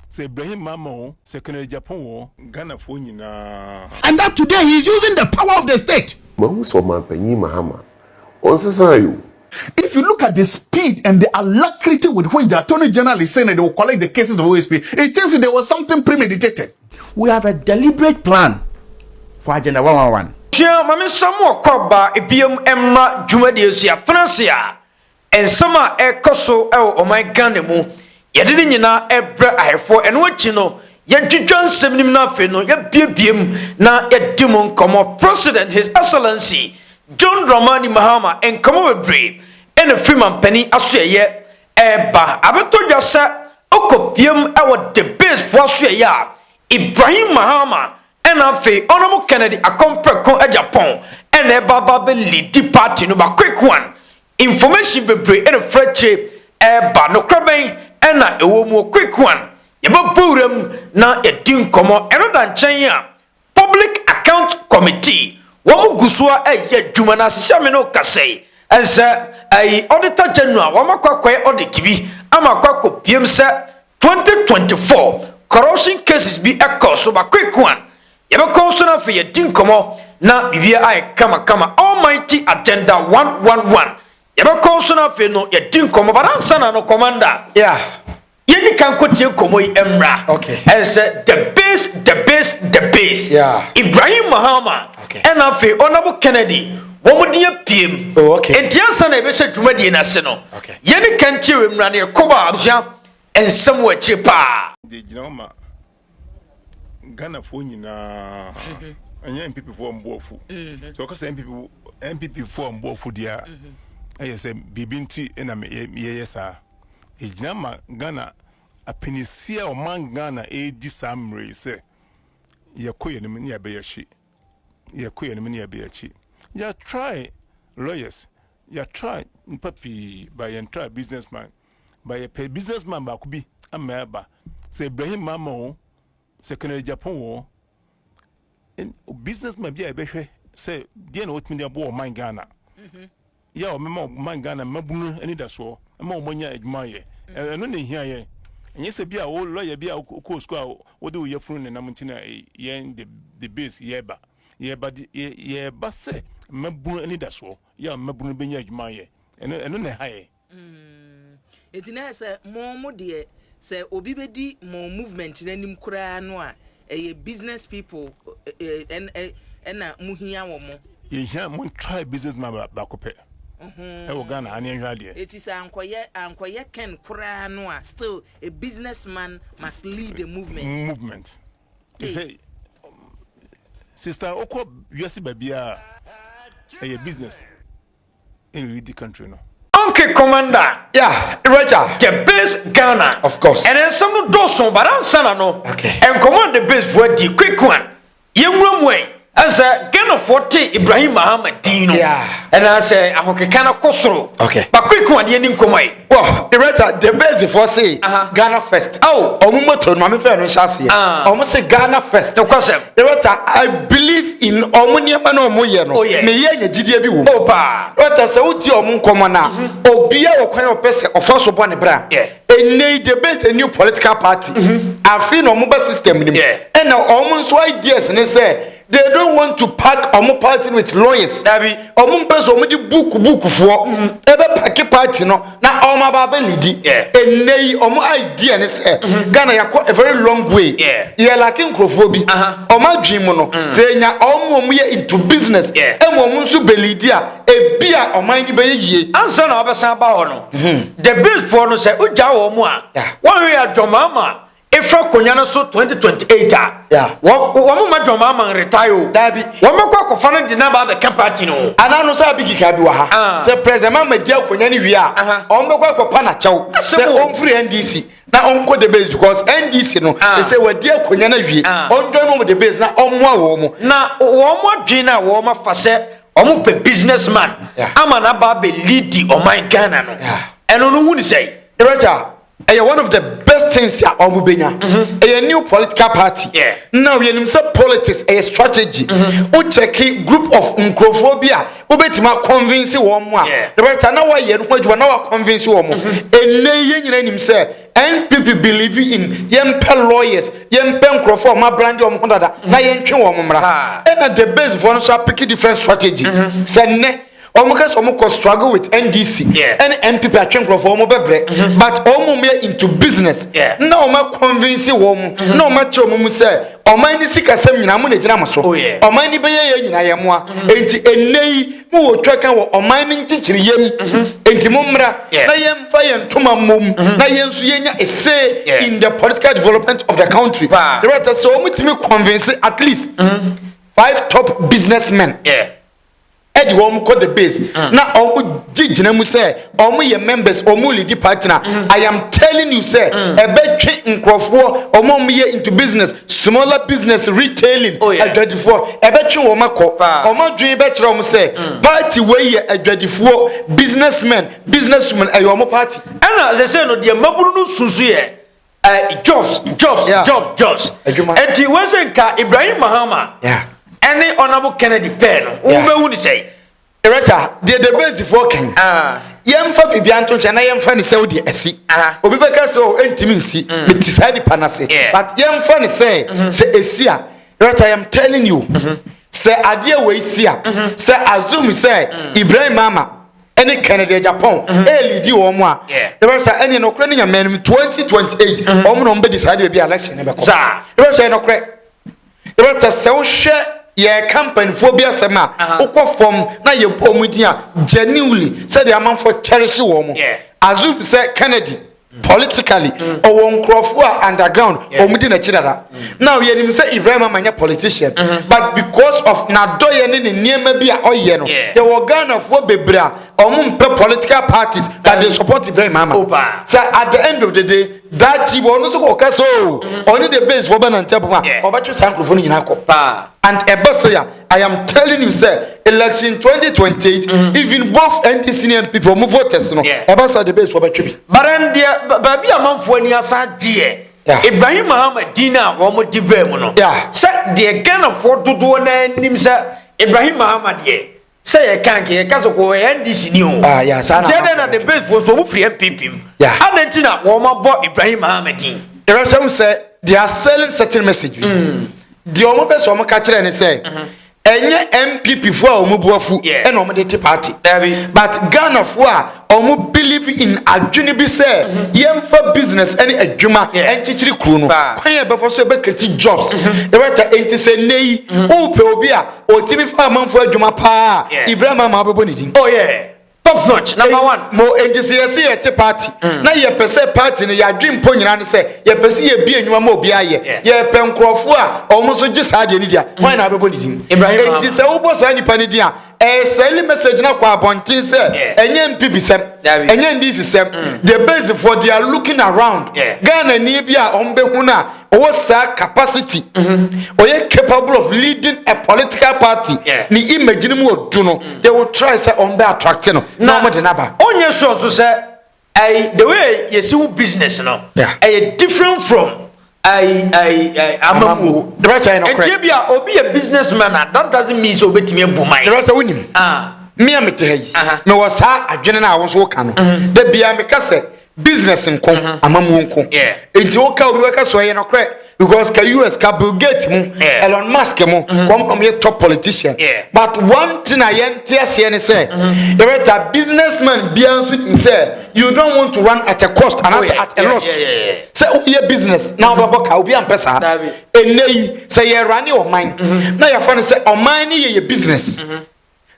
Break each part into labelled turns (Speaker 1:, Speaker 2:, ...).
Speaker 1: say Ibrahim Mahama say agyapong Ghana for nyina.
Speaker 2: And that today he is using the power of the state.
Speaker 3: Ibrahim Mahama on if you look at the speed and the alacrity with which the Attorney General is saying that they will collect the cases of OSP, it tells you there was something premeditated.
Speaker 2: We have a deliberate plan for Agenda 111.
Speaker 4: Mami Samuel Kwaba Ibiam Emma Jumadiosia Francia and Sama Ekoso El my Ganemu. Yadinina Ebra I4 and what you know. Yadjujan Seminina Feno, Yabium na Edimon Como President His Excellency John Dramani Mahama and Como Brave and a Freeman Penny Asuya Eba Abato Jasa Okopium our the base for Suya Ibrahim Mahama and Afe Honorable Kennedy a compre agyapong and a Baba lead party no quick one information be break and a freche Eba no crabbing and a womo quick one Yaba Burum na a dim como another China Public Account Committee. Wamu gusua ye jumana shameno kase as a auditor general wamakwa kwa audit bi amakwa ko piem se 2024 corruption cases be echo so ba quick one yeba consona for ye din komo na bibia ai kama almighty agenda 111 yeba consona for no ye din komo baransa na no commander Yeni can continue komo emra.
Speaker 2: Okay.
Speaker 4: As the base.
Speaker 2: Yeah.
Speaker 4: Ibrahim Mahama.
Speaker 2: Okay.
Speaker 4: And Afe Honorable Kennedy. Womudia PM.
Speaker 2: Oh, okay.
Speaker 4: And Tiasa na ebese dwumadi na se no.
Speaker 2: Okay.
Speaker 4: Yeni can tiri emra na koba abusha and somewhere cheaper.
Speaker 1: The Jinoma Ghana for nyina. Anya MPP for mbofu. So cause MPP for mbofu dia. I say bibinti na me yesa. Ejama Ghana apenisia o man Ghana edi samre se yakoye no ne abeyachi yakoye no ne abeyachi ya try lawyers ya try papi by and try businessman by a pay businessman ba kubi ameba say Ibrahim Mahama say agyapong and businessman bi abehwe say dia na otimi dia bo man Ghana ya o mema man Ghana mabunu ani da so ma o monya adwuma ye eno ne hia ye enye se bia wo lawyer bia ko school wo de wo yefunu ne namntina ye the base ye se mabunu ani da so ya mabunu benya adwuma ye eno ne ha ye
Speaker 5: etina se mo de se obi bedi mo movement nanim kura no a business people na muhia wo mo
Speaker 1: ye hia mo try businessman ba kope Ghana ani ahwade
Speaker 5: it is ankoye ken kura no a still a businessman must lead the movement
Speaker 1: you say sister oko yesi babia a business in the country no
Speaker 4: Okay, Commander.
Speaker 2: Yeah, Roger.
Speaker 4: The base Ghana.
Speaker 2: Of course.
Speaker 4: And then some doson baransana no.
Speaker 2: Okay.
Speaker 4: And command the base for the quick one. Young way. As a Ghana 40 Ibrahim Mahama Dino.
Speaker 2: Yeah.
Speaker 4: And I say I hope kana kosoro.
Speaker 2: Okay.
Speaker 4: But quick one yenim komai.
Speaker 2: Well, the base for say Ghana first.
Speaker 4: Oh.
Speaker 2: Omumoto no me fe no shase. Omo say Ghana first.
Speaker 4: No question.
Speaker 2: I believe in omunia ma no omoye no. Me ye nyagidie bi wo.
Speaker 4: Oh pa.
Speaker 2: Say udi omu nkomo na obia wo kwan opese ofoso bo ne bra.
Speaker 4: Yeah.
Speaker 2: Enei the base a new political party. Afi no omo ba system nim. And now omo so ideas ne say they don't want to pack omo party with lawyers. Omo person omo di book fo. Ebe pack party no na omo ba ba lidi. Enei omo idea ne say Ghana yakọ a very long way. Yeah like nkrofo bi. Omo adwin mu no say nya omo ye into business. Emo omo nso belidi a ebia oman ni be yie.
Speaker 4: Ansa na obesan ba ho no. The bill for no say uja wo mu a. One we adwomama Ifra Konyana so 2028
Speaker 2: yeah.
Speaker 4: Wamu madwomama retire
Speaker 2: Dabi.
Speaker 4: Wamekwa kofana di na ba the party no.
Speaker 2: Ana no say bigi ka bi wa ha. Say president Mama dia Konyani wi a. Ombekwa kopa na chew. Say onfiri NDC. Na onko the base because NDC no they say we dia Konyana wi. Onjo no the base na omwa wo mu.
Speaker 4: Na wo mo dwina wo ma fa se omo pe businessman. Ama na ba be lead the Ghana no. Eno no hu ni say
Speaker 2: Roger one of the best things ya omubenya a new political party now you say politics a strategy o check group of nkrophobia o betima convince wo mo a the right now why yen ho na wa convince wo mo enne ye nyina nim say NPP believe in yempe lawyers yempe nkrofo ma brand wo mo dada na yentwe wo mo mra and the base for no so pick different strategy say ne Omukas omukos struggle with NDC and MPP atwenkro for omobebre but omumye into business na oma convince wo mu na oma che omumu say oman ni sika sem nyina mu na gina maso oman ni beye ye nyina ye moa enti enei mu wo tweka wo oman ni ntichiri yem enti mumra na yemfa ye ntoma mum na yensu yenya ese in the political development of the country the right so omutimi convince at least 5 top businessmen Edi wom ko the base na omu jijina mu say omu ye members omu lead partner I am telling you say ebetwe nkrofo omu ye into business smaller business retailing adwadifo ebetwe wo makọ omu dwen be kire omu say party we ye adwadifo businessmen businesswomen ayo omu party
Speaker 4: ana ze say no de maburu no susu ye jobs enti wasenka Ibrahim Mahama any honorable Kennedy pen who be say
Speaker 2: Ereta the base for king yemfa bibianto nche na yemfa ni say odi asi obi beka so entimi nsi betiside panase but yemfa ni say esi a Ereta I am telling you say ade we si a say assume say Ibrahim Mahama any Kennedy agyapong lead wo mo a Ereta any no kra ni yamani 2028 omo no be decide be election ne be ko Ereta no kra Ereta se wo hwe ye campaign phobia sema ukofom na ye pomudia genuinely said the amount for cherish wo mo assume say Kennedy politically or nkrofo underground omudi na chidada now ye nim say Ibrahim Mahama politician but because of na doye ne niema bia oye no ye organ of wo bebra omumpe political parties that they support Ibrahim Mahama so at the end of the day that chibo no so ka so only the base for banantebo ma obetwe sankrofo ni nyina ko and Ebasaya, I am telling you, sir, election 2028, even both NDC and people move voters, no. Ebasaya the base for Baby.
Speaker 4: But then, baby, a month when you are sad, dear. Ibrahim Mahama Dina, one more debemono. Set the again of what to do and him, sir. Ibrahim Mahama, dear. Say, I can't get a castle go NDC new.
Speaker 2: Yes,
Speaker 4: I at the base for so free and people. I didn't know what bought Ibrahim Mahama Dean.
Speaker 2: The rest say they are selling certain message. The omo be so omo ka kire ne say enye MPP fo a omo buafu e na omo de party but Ghana fo a omo believe in adwene bi say yemfa business any adwuma enchichiri kru no kwan e be fo so be create jobs the right enti say nei o pe obi a o timi fa manfo adwuma pa Ibrahim Mahama bebo ni din
Speaker 4: top notch number 1
Speaker 2: mo NGCS ye party na ye pese party ne ya dream po nyina ne se ye pese ye bi enwuma ma obi aye ye pe nkrofo a omo so gi saade ni dia why na bebo ni din Ibrahim se wo bo sa ni pani dia send message na kwa abontin se enye MPP sem enye ndisi sem the base for they are looking around Ghana ni bia ombe hu na o sa capacity oye capable of leading a political party ni image ni mu odu no they will try say ombe attract no na omo de naba
Speaker 4: onye so say the way you see business no different from amamu
Speaker 2: the right I no correct
Speaker 4: and obi a businessman that doesn't mean so betimi abumai
Speaker 2: the right winim me amete hayi me was ha adwene na awon so ka no da bia me ka say business nko amamu nko enti o ka obi ka so ye no correct because ka US ka Bill Gates mu Elon Musk mu come here top politician but one thing I enter say the right businessman biansu say you don't want to run at a cost and at a loss say your business now baboka obi ampesa enei say you run your mind now your friend say o mind your business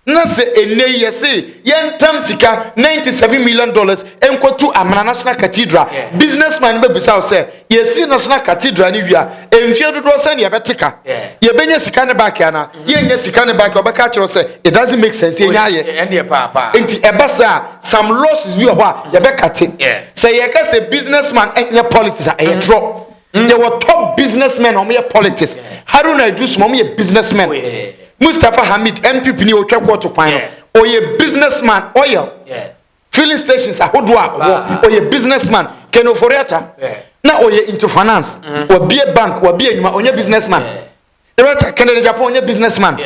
Speaker 2: na se enei say yentam sika $97 million enkotu Amana National Cathedral businessman be bisa say yesi National Cathedral ni wia emfie dodo say na yebeteka yebenya sika ne back ana yenya sika ne back obeka kire say it doesn't make sense yenya ye
Speaker 4: ende papa
Speaker 2: enti ebasa some losses bi ho a yebekate say ye ka say businessman enya politics a draw there were top businessmen on your politics Haruna Idris on your businessmen Mustafa Hamid MPP ni otwa court kwan no oye businessman oil filling stations ahodoa oye businessman Keno Foriata na oye into finance or be a bank or be a onye businessman Kennedy Japan onye businessman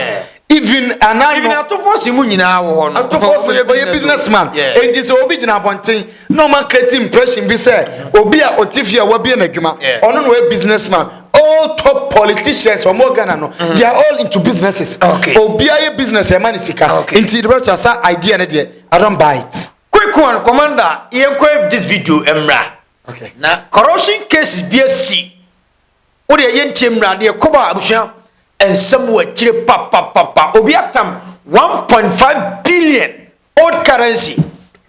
Speaker 2: even
Speaker 4: to force him
Speaker 2: to force a businessman and this obi jina bonten no man create impression be say obi a otifia wa be na adwuma ono no a businessman. All top politicians or more Ghana no they are all into businesses. Obi a business e man sika into the better say idea na there I don't buy it.
Speaker 4: Quick one, Commander, you equip this video emra.
Speaker 2: Okay.
Speaker 4: Now corruption cases BSc. What the yentimra the koba abusha and somewhere chire papa obi atam 1.5 billion old currency.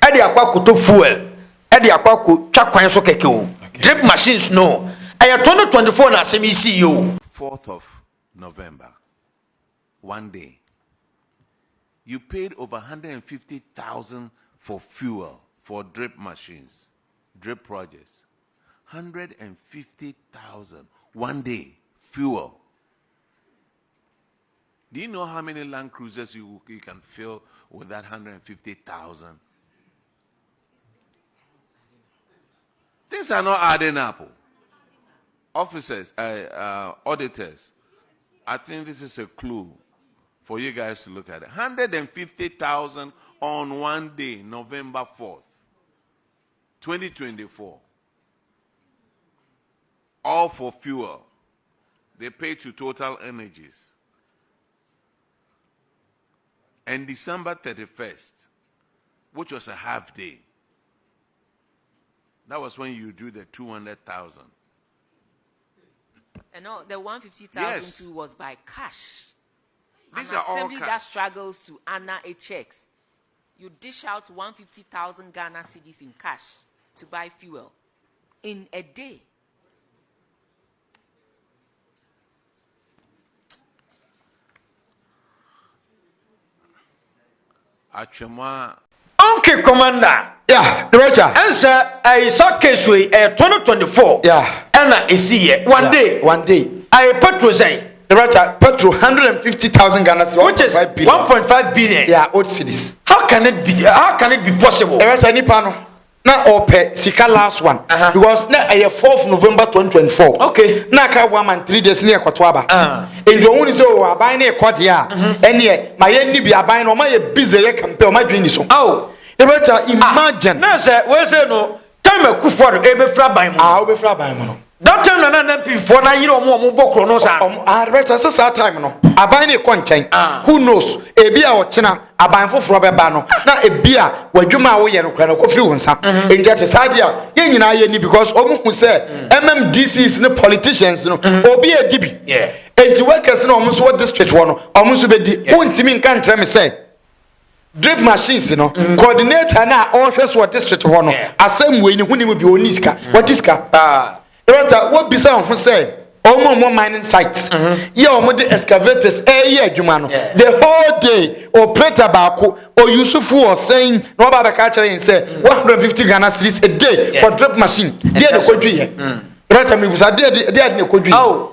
Speaker 4: Edi akwa kuto fuel. Edi akwa ku twa kwan so keke o. Drip machines no. Aya 2024 na asemi yo.
Speaker 6: 4th of November. One day. You paid over 150,000 for fuel for drip machines, drip projects. 150,000 one day fuel. Do you know how many Land Cruisers you can fill with that 150,000? Things are not adding up. Officers, auditors, I think this is a clue for you guys to look at it. 150,000 on one day, November 4th, 2024. All for fuel. They pay to Total Energies. And December 31st, which was a half day, that was when you drew the 200,000.
Speaker 7: And no, the 150,000
Speaker 6: Yes.
Speaker 7: too was by cash.
Speaker 6: These
Speaker 7: An
Speaker 6: are all
Speaker 7: assembly that
Speaker 6: cash.
Speaker 7: struggles to honor a checks. You dish out 150,000 Ghana cedis in cash to buy fuel in a day.
Speaker 6: Achema.
Speaker 4: Okay, Commander.
Speaker 2: Yeah, Director.
Speaker 4: Answer I saw case we 2024.
Speaker 2: Yeah.
Speaker 4: And I see it one day.
Speaker 2: One day.
Speaker 4: I petrol say
Speaker 2: Director, petrol 150,000 Ghana cedis,
Speaker 4: which is
Speaker 2: 1.5 billion.
Speaker 4: 1.5 billion.
Speaker 2: Yeah, old cities.
Speaker 4: How can it be? How can it be possible?
Speaker 2: Director nipa no. Na ope sika last one because na 4th November 2024.
Speaker 4: Okay.
Speaker 2: Na ka 1 month 3 days na ekoto aba. Endo hu ni say o aban na ekode a ene ma ye ni bi aban no ma ye busy ye campaign o ma dwen ni so.
Speaker 4: Oh.
Speaker 2: Director, imagine.
Speaker 4: Na say we say no time akufo do e be fra ban mo.
Speaker 2: Ah, we be fra aban mo no.
Speaker 4: That time na MP4 na yire omo bokro no sa.
Speaker 2: Director, say that time no. Aban na ekon nchen. Who knows? Ebi a ochena aban foforo beba no. Na ebi a wadwuma wo ye no kra no kofiri wonsa. Enja te sade a ye nyina ye ni because omo hu say MMDCs ne politicians no obi edibi.
Speaker 4: Yeah.
Speaker 2: Enti workers no omo so district wo no omo so be di. Wontimi nka ntre me say drip machines no coordinator na ohwe so district ho no asem we ni hu ni mu bi oniska what iska Rota what bisa on say omo mining sites ye omo the excavators ye adwuma no the whole day operator baako or Yusufu was saying no ba ka kire yin say 150 Ghana cedis a day for drip machine dey the kodwi ye Rota me bisa dey the kodwi oh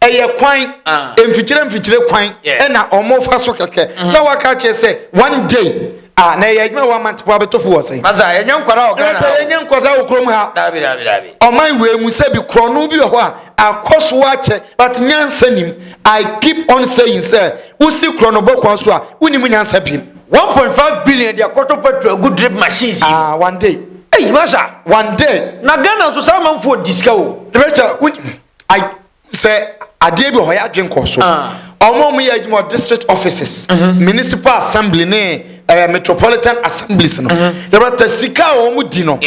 Speaker 2: eye kwan emfikyire kwan e na omo fa so keke na waka che say one day na ye adwuma 1 month po abetofo wo say
Speaker 4: maza yenyan kwara o Ghana
Speaker 2: yenyan kwara o krom ha
Speaker 4: dabi
Speaker 2: oman we mu se bi krono bi ho a akoso ache but nyansa nim I keep on saying say usi krono bokon so a unim nyansa bi
Speaker 4: 1.5 billion dia koto petrol good drip machines
Speaker 2: one day
Speaker 4: hey maza
Speaker 2: one day
Speaker 4: na Ghana so sa man for disca o
Speaker 2: Director I say ade bi ho ya adwen koso omo ye adwuma district offices municipal assembly ne metropolitan assemblies no Director sika omo di no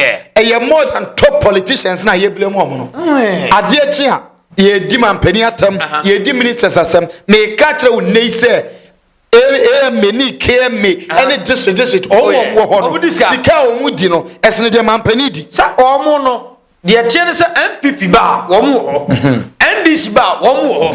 Speaker 2: more than top politicians na ye blame omo no ade achi a ye di mampani atam ye di ministers asem me ka kire wo nei say many KMA any district omo wo no sika omo di no esene de mampani di
Speaker 4: sa omo no de tie say MPP ba omo ho NDC ba omo ho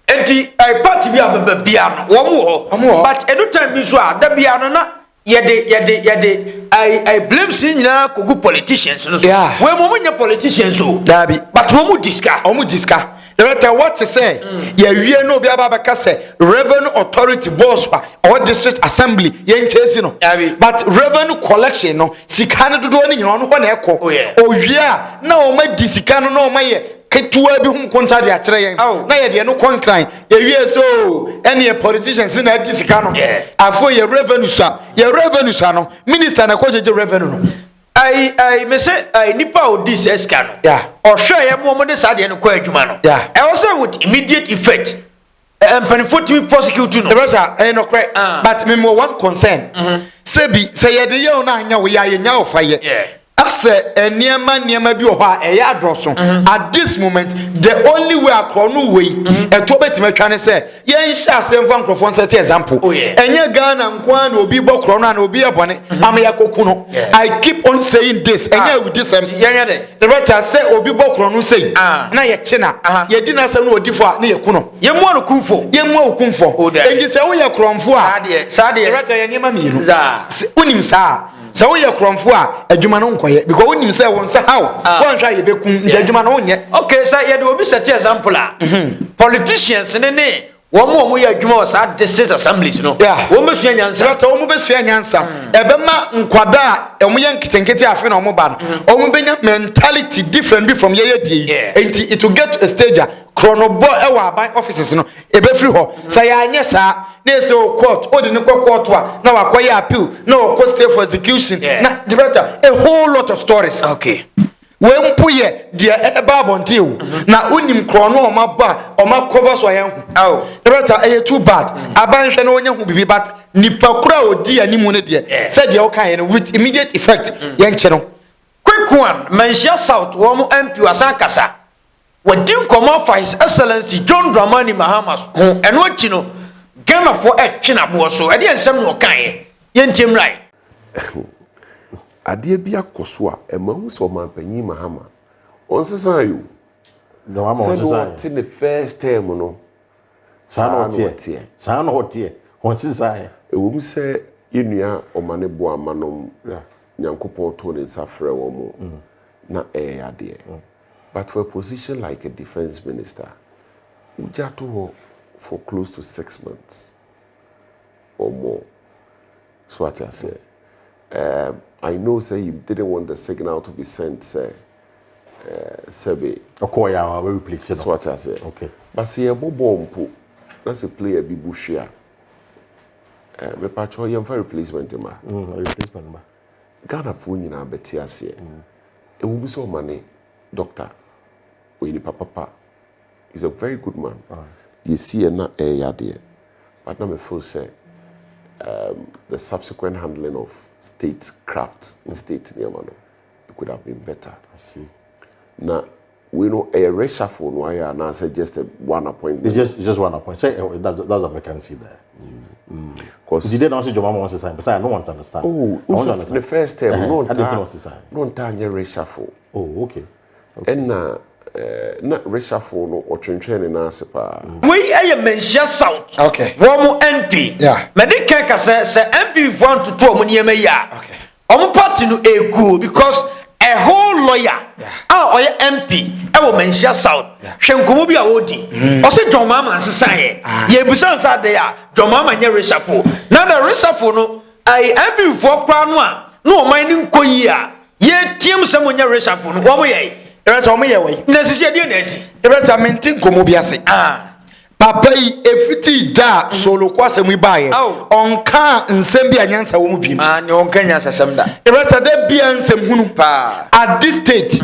Speaker 4: enti party bi ababa bia no omo ho but edu time bi so a da bia no na I blame senior kugu politicians no so.
Speaker 2: Yeah.
Speaker 4: We mo politicians so.
Speaker 2: Dabi.
Speaker 4: But mo diska.
Speaker 2: The matter what to say, we no be aba say revenue authority boss or district assembly yen chase no. But revenue collection no sika no do ni no ho na ekọ. O wia na o ma di sika no o ma ye ketua bi hu konta de atere yen. Na ye de no concline ye wie so any politicians na di sika no. Afo ye revenue sa no minister na ko je revenue no.
Speaker 4: I me say nipa odi seska no.
Speaker 2: Yeah.
Speaker 4: Or share ye mo de sa de no kwa adwuma no.
Speaker 2: Yeah.
Speaker 4: I also with immediate effect. Penifo timi prosecute no.
Speaker 2: Brother, no correct. But me more one concern. Sebi say ye de ye na anya we ye nya ofa ye. Ase niema bi ho a e ya droso. At this moment the only way akro no way e to betime twa ne say ye nhya asemfa nkrofon set example. Enye Ghana nkwa na obi bokro no na obi ebone am ya koku no. I keep on saying this enye with this the right say obi bokro no say na ye china ye di na say no odi fo a na ye ku no.
Speaker 4: Ye mo no kumfo.
Speaker 2: Enji say wo ye kromfo a
Speaker 4: sa de
Speaker 2: right ye niema miru. Unim sa so we kromfo a adwuma no nkoye because wonim say won say how won hwa ye bekum adwuma no nye.
Speaker 4: Okay, so ye do obi set example a politicians ne wo ye adwuma was at district assemblies no wo me sua nyansa
Speaker 2: so wo mo be sua nyansa ebema nkwada a wo ye nkitenkete afi na wo ba no wo mo benya mentality different from ye die enti it will get to a stage chronobo e wa ban offices no e be free ho say anye sa na say court o de ne court a na wa koye appeal na o court stay for execution na director a whole lot of stories.
Speaker 4: Okay,
Speaker 2: we mpoye de e ba bonte o na unim krono o ma ba o ma cover so yan hu director e too bad aban hwe na onya hu bibi but nipa kura odi animu ne de say de o kan with immediate effect yan che no.
Speaker 4: Quick one, Manchester South wo mo MP wasankasa wadi nkoma for his excellency John Dramani Mahama eno achi no Ghana for etwe na bo so e de nsem no kan ye ntem right
Speaker 8: ade bia koso a emahu so manpanyi Mahama onsesa yo
Speaker 3: no am onsesa
Speaker 8: in the first term no
Speaker 3: sa no hotie onsesa e
Speaker 8: wo se yenua omane bo amanom nyankopon to ne safre wo mo na ade but for a position like a defense minister ujato for close to 6 months or more. So what I say, I know say you didn't want the signal to be sent, say, Sebe.
Speaker 3: Okoya, we replace.
Speaker 8: That's what I say.
Speaker 3: Okay.
Speaker 8: But see a bomb, that's a player be bushia. Me patrol yam for replacement ma.
Speaker 3: Replacement ma.
Speaker 8: Ghana phone you na betia say. It will be so money, doctor. Or you papa. He's a very good man. You see a na yade. But now me feel say the subsequent handling of state craft in state Niamano, it could have been better.
Speaker 3: I see.
Speaker 8: Now we know a reshuffle no I now say just a one appointment.
Speaker 3: It's just one appointment. Say that's a vacancy there. Because you didn't answer your mama wants to sign, but I don't want to understand.
Speaker 8: Oh, I want to understand. The first time,
Speaker 3: I didn't want to sign.
Speaker 8: No time reshuffle.
Speaker 3: Oh, okay.
Speaker 8: And na reshuffle no or train na sepa.
Speaker 4: We are Manchester South.
Speaker 2: Okay.
Speaker 4: One MP.
Speaker 2: Yeah.
Speaker 4: Medical say MP want to do money ya.
Speaker 2: Okay.
Speaker 4: Party no e good because a whole lawyer. Or MP. I Manchester South. Hwenkomo bi a odi. O say John Mama nsesan ye. Ye busan sa de ya. John Mama nye reshuffle. Na the reshuffle no I MP for kra no a no man ni nkoyi a ye tiem se mo nye reshuffle no wo mo ye.
Speaker 2: Director omo ye we.
Speaker 4: Na sisi de na si.
Speaker 2: Director mentin komo bi ase. Papa yi efiti da solo kwase mu baaye. Onka nsem bi anyansa wo mu bi.
Speaker 4: Ne onka nyansa sem da.
Speaker 2: Director da bia nsem hunu pa. At this stage,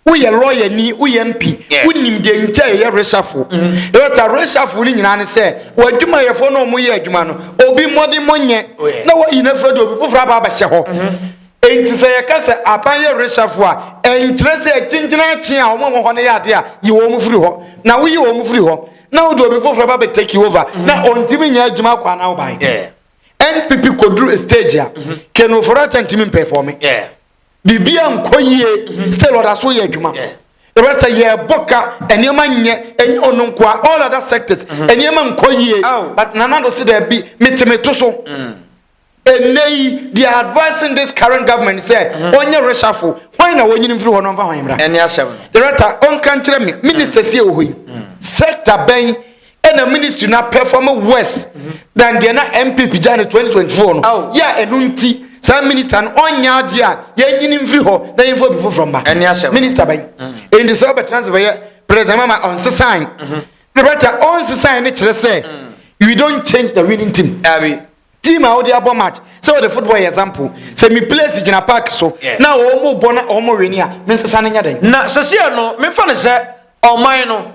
Speaker 2: uye lawyer ni uye MP, unim de ntia ye reshuffle. Director reshuffle ni nyina ne se, wadwuma ye fo no mu ye adwuma no, obi modi monye. Na wo yi na fredo obi fofra ba ba hye ho. Enti se ye ka se apan ye reshuffle a, entrese ekyingyina kye a omo ho ne ya de a, yi wo mu firi ho. Na wo yi wo mu firi ho. Na wo do obi fofra ba be take you over. Na ontimi nya adwuma kwa na wo bai. NPP kodru stage a, keno for atentimi perform. Bibia nkoyie still order so ye adwuma. Director ye boka enema nye ononkwa all other sectors enema nkoyie but nanado se there be metemeto so and they are advising this current government say on your reshuffle. Why not when you improve on the rata on country minister see sector bank and a ministry not perform worse than the MPP January 2024. Oh yeah, and unti some minister and on yard yeah you free ho then info before from minister bank in the suburb transfer President Mama on sign the rata on sign it say you don't change the winning team. Team out the above match. So the football example. Say me place in a park so now omo bona omo wenia. Mr. Sananya den.
Speaker 4: Na sasia no me fa ne se o man no.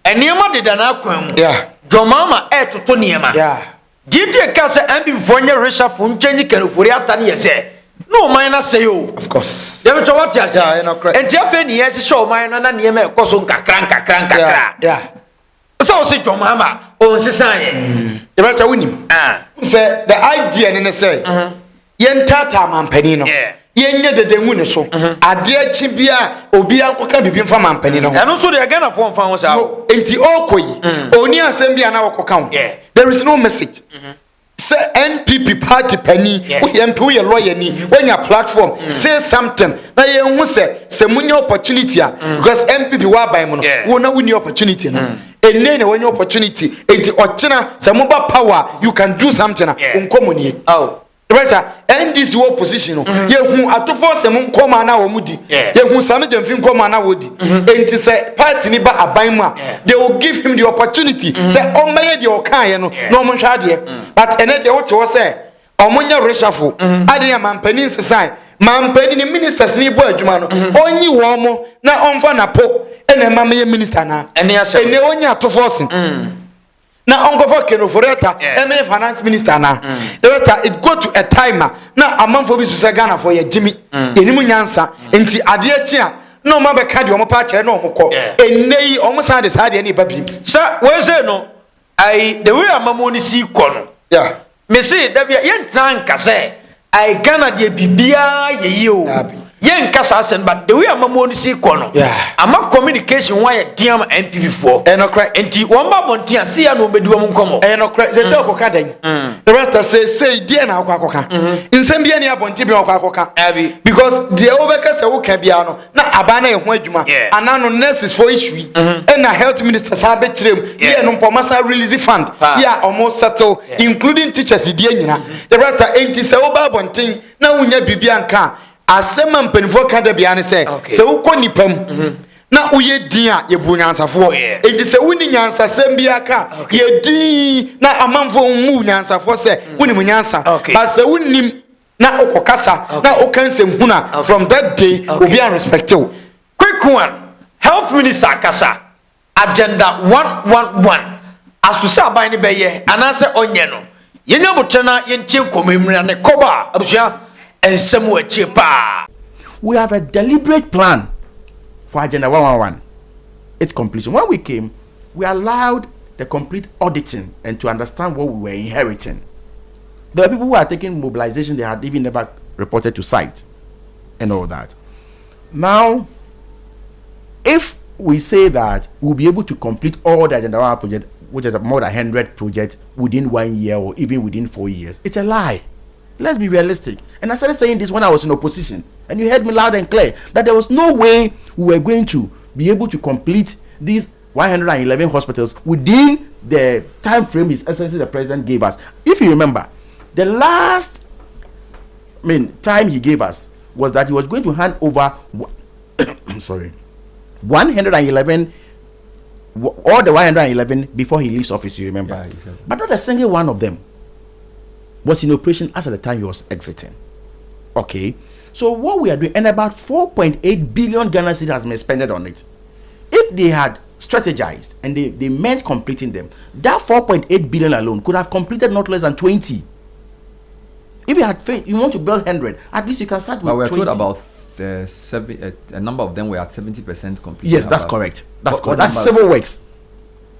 Speaker 4: Eniema de da na kwam.
Speaker 2: Yeah.
Speaker 4: Jomama to niema.
Speaker 2: Yeah.
Speaker 4: GD ka se ambi fonye reshuffle change kanofori ata ne se. No man na say o.
Speaker 2: Of course.
Speaker 4: Dem to what ya say.
Speaker 2: Yeah, no correct.
Speaker 4: Enti afa ni yes show man no na niema e koso nkakra.
Speaker 2: Yeah.
Speaker 4: So say Jomama on sisan
Speaker 2: The matter winning. Say the idea in say yen tata mampani no yen nye de dengu so ade chibia obi akoka bibi mfa mampani no
Speaker 4: eno so de Ghana for mfa ho sa
Speaker 2: enti okoyi oni asem bia na wakoka ho there is no message say NPP party pani MP we lawyer ni when your platform say something na yen hu say munya opportunity because MPP wa ban mu no wo na wuni opportunity no and when your opportunity enti ochina say mobile power you can do something unkomoni
Speaker 4: oh
Speaker 2: right and this your position ye hu atofo say mun koma na wo mudi ye hu same demfin koma na wodi enti say party ni ba aban mu they will give him the opportunity say omeye de okan ye no no mo hwa de but ene de wote wo say omonya reshuffle ade ya mampani nsesan mampani ni ministers ni bo adwuma no onyi wo mo na onfa na po ene mamaye minister na ene onya atofo sin na ongofa kenoforeta eme finance minister na it go to a timer na amanfo bi so Ghana for ye jimi enimu nyansa enti ade achi a no ma be ka de omo pa kire na omo ko enei omo sa de sa de na ba bi
Speaker 4: sa we say no I the way amamoni si ko no
Speaker 2: yeah
Speaker 4: me say da bia yen tanka say I Ghana de bibia ye yi o yen kasa sen but the way amamoni si ko no ama communication why diam MPP for
Speaker 2: enokra
Speaker 4: enti won ba bonti ase ya no bedi wom komo
Speaker 2: enokra ze se okoka den the rest say die na akoka nsem bia ne abonti bia akoka because the obeka se wo ka bia no na abana ye ho adwuma anano nurses for issue and health minister sa be kirem ye no mpomasa release fund ya almost settle including teachers die nyina the rest enti se wo ba bonti na wunya bibia nka asema mpenfo ka da bia ne se wo nipam na uye din a ye bu nyansafo enti se wuni nyansasem bia ka ye din na amanfo mu nyansafo se wuni mu nyansa but se wunim na okokasa na okansem huna from that day obi an respect you.
Speaker 4: Quick one, health minister kasa agenda 111 asusa ban ne beye anase onye no yenya botena yentie komemra ne koba abusua ensemu achi pa.
Speaker 3: We have a deliberate plan for agenda 111, its completion. When we came, we allowed the complete auditing and to understand what we were inheriting. There are people who are taking mobilization they had even never reported to site and all that. Now, if we say that we'll be able to complete all the agenda 111 project, which is more than 100 projects within 1 year or even within 4 years, it's a lie. Let's be realistic. And I started saying this when I was in opposition, and you heard me loud and clear that there was no way we were going to be able to complete these 111 hospitals within the time frame His Excellency the President gave us. If you remember, the last time he gave us was that he was going to hand over 111, all the 111 before he leaves office, you remember. Yeah, exactly. But not a single one of them was in operation as at the time he was exiting. Okay, so what we are doing, and about 4.8 billion Ghana cedis has been spent on it. If they had strategized and they meant completing them, that 4.8 billion alone could have completed not less than 20. If you had faith, you want to build 100, at least you can start with 20.
Speaker 9: But we're told about a number of them were at 70% complete.
Speaker 3: Yes, that's correct. That's correct. That's civil works.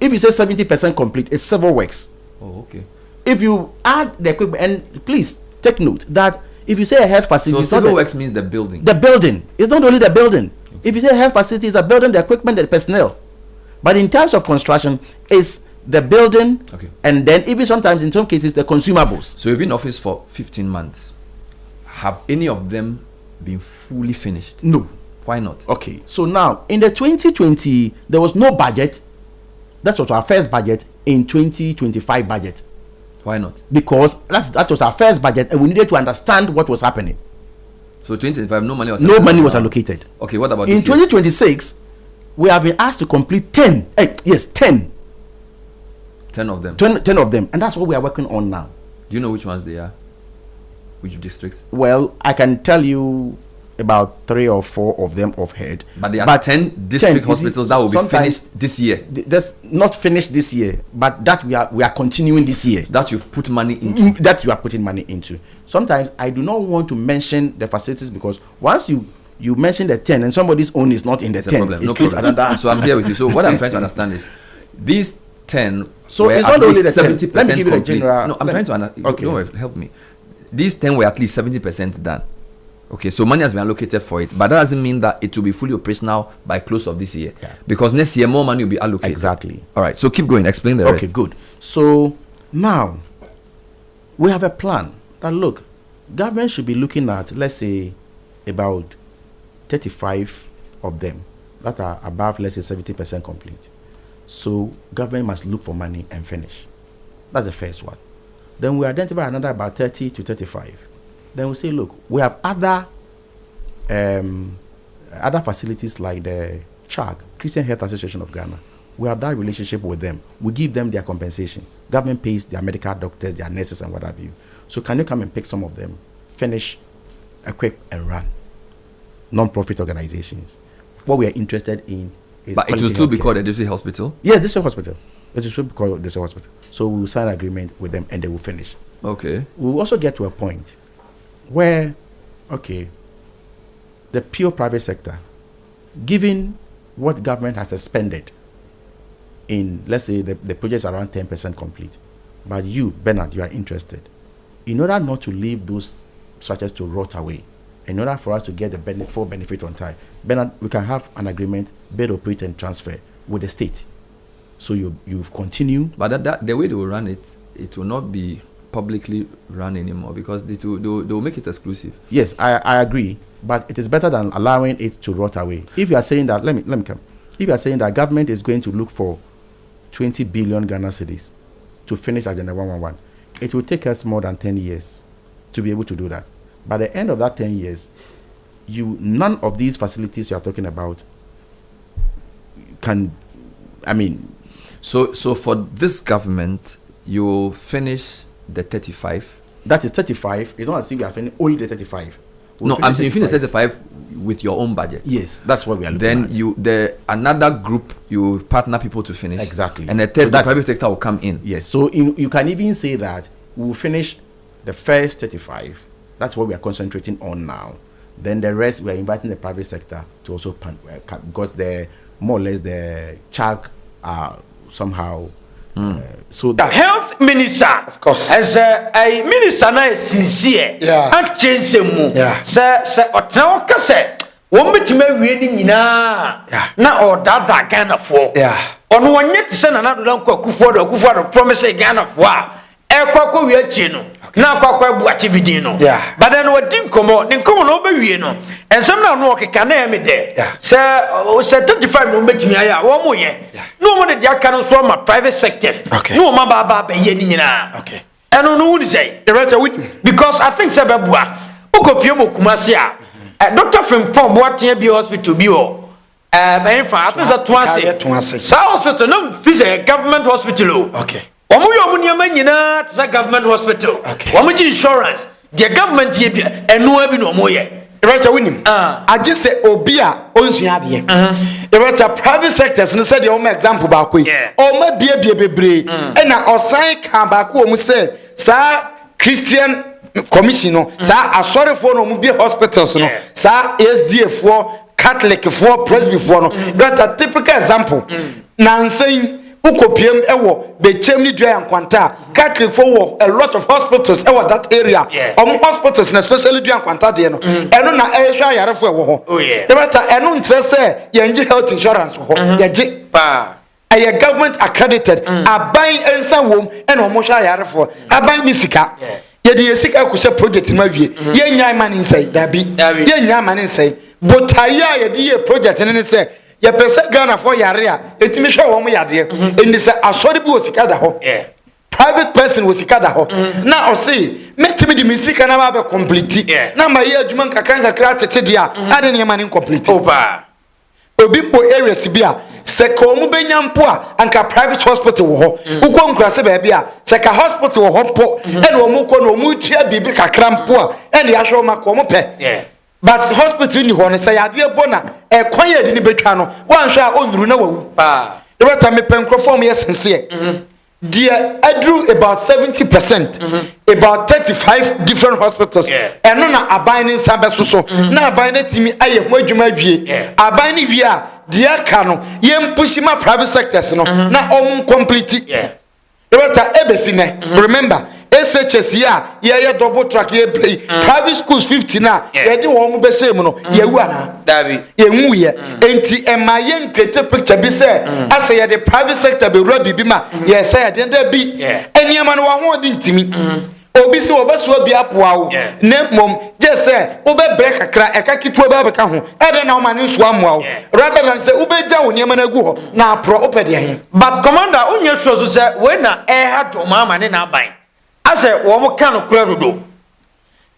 Speaker 3: If you say 70% complete, it's civil works.
Speaker 9: Oh, okay.
Speaker 3: If you add the equipment, and please take note that if you say a health facility,
Speaker 9: so civil works means the building.
Speaker 3: The building. It's not only the building. Okay. If you say health facility is a building, the equipment, the personnel. But in terms of construction, it's the building,
Speaker 9: Okay.
Speaker 3: and then even sometimes in some cases the consumables.
Speaker 9: So you've been in office for 15 months. Have any of them been fully finished?
Speaker 3: No.
Speaker 9: Why not?
Speaker 3: Okay, so now in the 2020 there was no budget. That was our first budget. In 2025 budget,
Speaker 9: Why not?
Speaker 3: because that was our first budget and we needed to understand what was happening.
Speaker 9: So 2025, no money was
Speaker 3: No money was allocated.
Speaker 9: Okay, what about
Speaker 3: In
Speaker 9: this year?
Speaker 3: 2026 we have been asked to complete 10 10
Speaker 9: 10 of them.
Speaker 3: 10 of them, and that's what we are working on now.
Speaker 9: Do you know which ones they are? Which districts?
Speaker 3: Well, I can tell you about 3 or 4 of them off head.
Speaker 9: But there are 10 district hospitals that will be
Speaker 3: sometimes
Speaker 9: finished this year.
Speaker 3: That's not finished this year, but that we are continuing this year.
Speaker 9: That you've put money into.
Speaker 3: That you are putting money into. Sometimes I do not want to mention the facilities, because once you mention the 10 and somebody's own is not in the
Speaker 9: It's a
Speaker 3: 10,
Speaker 9: problem.
Speaker 3: it
Speaker 9: No
Speaker 3: creates
Speaker 9: problem.
Speaker 3: another.
Speaker 9: So I'm here with you. So what I'm trying to understand is these 10
Speaker 3: So
Speaker 9: were
Speaker 3: it's
Speaker 9: at
Speaker 3: not only
Speaker 9: least
Speaker 3: the 10.
Speaker 9: 70%
Speaker 3: Let me give you the
Speaker 9: complete.
Speaker 3: general-
Speaker 9: No, I'm trying to understand.
Speaker 3: Okay.
Speaker 9: Don't worry, help me. These 10 were at least 70% done. Okay, so money has been allocated for it, but that doesn't mean that it will be fully operational by close of this year.
Speaker 3: Yeah.
Speaker 9: Because next year more money will be allocated.
Speaker 3: Exactly.
Speaker 9: All right, so keep going. Explain the rest.
Speaker 3: Okay, good. So now we have a plan that, look, government should be looking at, let's say, about 35 of them that are above, let's say, 70% complete. So government must look for money and finish. That's the first one. Then we identify another about 30 to 35. Then we say, look, we have other facilities like the CHAG, Christian Health Association of Ghana. We have that relationship with them. We give them their compensation. Government pays their medical doctors, their nurses, and what have you. So can you come and pick some of them, finish, equip, and run? Non-profit organizations. What we are interested in is.
Speaker 9: But it will still be called a district hospital?
Speaker 3: Yes, this is a hospital. It will still be called this hospital. So we will sign an agreement with them and they will finish.
Speaker 9: Okay.
Speaker 3: We will also get to a point where, okay, the pure private sector, given what government has expended in, let's say, the project's around 10% complete, but you, Bernard, you are interested. In order not to leave those structures to rot away, in order for us to get the full benefit on time, Bernard, we can have an agreement, bid, operate, and transfer with the state. So you continue.
Speaker 9: But that the way they will run it, it will not be publicly run anymore, because they will make it exclusive.
Speaker 3: Yes, I agree, but it is better than allowing it to rot away. If you are saying that, let me come. If you are saying that government is going to look for 20 billion Ghana cedis to finish Agenda 111, it will take us more than 10 years to be able to do that. By the end of that 10 years, none of these facilities you are talking about can,
Speaker 9: So for this government, you will finish the 35.
Speaker 3: That is 35. It's not as if we are finished only the 35.
Speaker 9: No, I'm saying you finish 35 with your own budget.
Speaker 3: Yes, that's what we are looking at.
Speaker 9: Then another group, you partner people to finish.
Speaker 3: Exactly.
Speaker 9: And the third,
Speaker 3: So
Speaker 9: the private sector will come in.
Speaker 3: Yes, so you can even say that we will finish the first 35. That's what we are concentrating on now. Then the rest, we are inviting the private sector to also because the more or less the CHAG are somehow. So
Speaker 4: the health minister,
Speaker 2: of course,
Speaker 4: as a minister na sincere, and change mu. Sir, otna oka say, won betima wie ni nyina na odada Ghana for. Ono wonye te se na na do akufo promise Ghana for a ekwa wie achi no. Na akwa bu achi bidin no. But then wadi nkomo, ne nkomo no be wie no. Ensem na no okeka na eme de. Sir 35 no betimi aya wo mo ye. No mo de aka no so ma private sectors. No ma ba ye ni nyina. Okay. Eno no wuni say. The right with because I think say bebua. Okopie mo kumase a. Dr. Frimpong Boatia bi hospital bi o. I think that Tuanse. Sa hospital no fi say government hospital. Okay. Omo yo mo niam nyina tsa government hospital. Omo ji insurance. The government ye bi eno abi no mo ye.
Speaker 2: Director winim. Age say obi a onsua de. Director private sectors no say the omo example ba ko yi. Omo bie bebre. E na osan kan ba ko omo say sa Christian commission no sa asori for no omo bie hospitals no sa SDA for Catholic for Presby for no. That's a typical example. Nansen ukopiem ewo bechem ni dua yankwanta Catholic for a lot of hospitals ewo that area hospitals and especially dua yankwanta de no eno na ehwa yarefo ewo ho the matter eno ntre say yenje health insurance ho yeje pa a government accredited aban ensa wom and omo hwa yare for aban ni sika ye de sika ko se project ma wie ye nyan man nsai dabi ye nyan man nsai botaya ye de project ne se ye pese Ghana for yare a etimi hwa wo mo yade eni se asori bi o sika da ho private person was ikada ho na o say metimi di misika na ba complete na ma ye adwuma nkakra tete dia ade ne ma ne complete obi po areas bia se ka omu benya mpo a anka private hospital wo ho ukwo nkurase ba bia se ka hospital wo ho mpo ene omu ko no omu tua bibi kakra mpo a ene ya hwe ma ko omu pe but hospital ni ho ne se ya de bona e kwan ya di ni betwa no wan hwe a onuru na wawu de beta me penkrofo mo yesense Dear, I drew about 70%, about 35 different hospitals. And no abiding Sambaso, na abiding Timmy, I am what you might be. Abiding via dear Cano, yem pushing my private sectors, no, na complete. Remember, SHS ya double track ye private schools 50 na ye di wo mo be say no ye wu ana dabi ye nwu ye enti ema ye create picture bi say asa ye the private sector be rua bibi ma ye say ye dey bi eniema no wa ho di ntimi obi si wo beso obi apoa wo na mom je say wo be break akra eka kitwa ba beka ho ede na wo ma ne nso amoa wo rather than say wo be ja wo niema na gu ho na pro opede he
Speaker 4: but commander onye so so say we na e ha do ma ne na ban ase wo mo kan kura dodo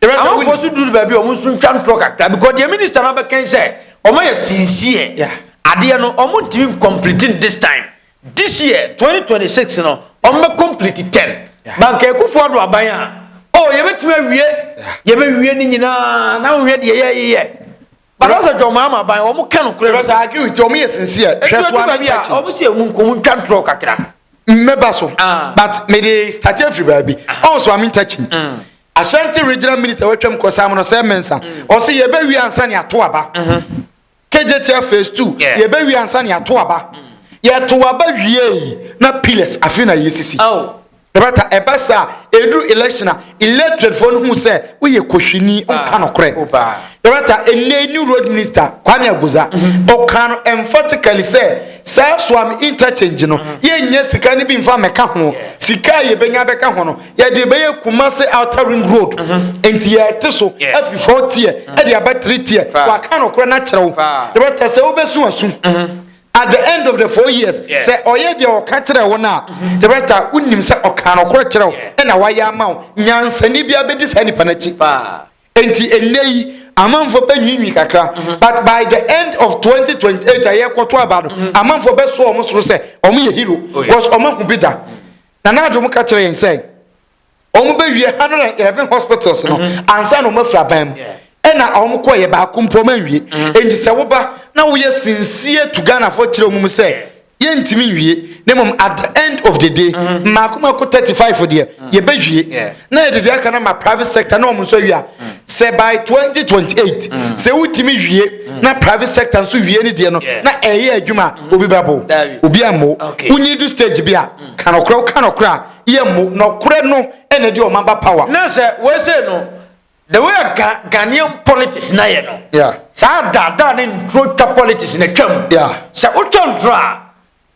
Speaker 4: the rest of us do baby o mo sun twan tro kakra because the minister na be kan say o mo ya sincere ade no o mo ntimi completing this year 2026 no o mo complete 10 bank ekufo do aban a o ye betime wie ni nyina na wo hwe de ye but also John Mahama ban o mo kan kura
Speaker 2: because I agree with you o mo ya sincere hweso
Speaker 4: baby o mo se mu nkomu twan tro kakra
Speaker 2: Mebaso, but me dey start every baby. Also, I'm interchange. Ashanti regional minister wetwem kosa no say mensa. O say ye be wi ansa ne ato aba. KJTF phase 2, ye be wi ansa ne ato aba. Ye to aba wie na pillars afina yesisi. Oh. Debata ebasa edu election elected for no say we ye kohwini onka no kore. Debata enne new road minister Kwame Aguza o kan emphatically say so am interchange no ye nya sika ne bi mfa meka ho sika ye benya beka ho no ye de be ye Kumasi outer ring road enti ye te so afi 4 tier e de aba 3 tier wa kan no kore na kyerɛw debata say obesu asu at the end of the 4 years say oye de o ka kyerɛ wo na debata unnim say o kan no kore kyerɛw e na wa ya ma nyansani bia be di sani panachi enti enei amanfo benwinwi kakra but by the end of 2028 aye kwoto abado amanfo be so omo soro se omo ye hero was omo kubida na na adwo ka kire yen say omo be wie 111 hospitals no ansa no mafra bam ena omo ko ye ba kumpo manwie enti se wo ba na wo ye sincere to Ghana for kire omo say ye ntimi wie nemom at the end of the day makuma ko 35 for there ye be wie na ye de aka na ma private sector na omo so wie say by 2028 say utimi wie na private sector so wie ni de no na eye adwuma obi babo obi amo unyi do stage bia kanokra ye mo no kore no ene de o mamba power
Speaker 4: na say we say no the way Ghanaian politics na ye no sa da ne ntro politics na twam say o twam dra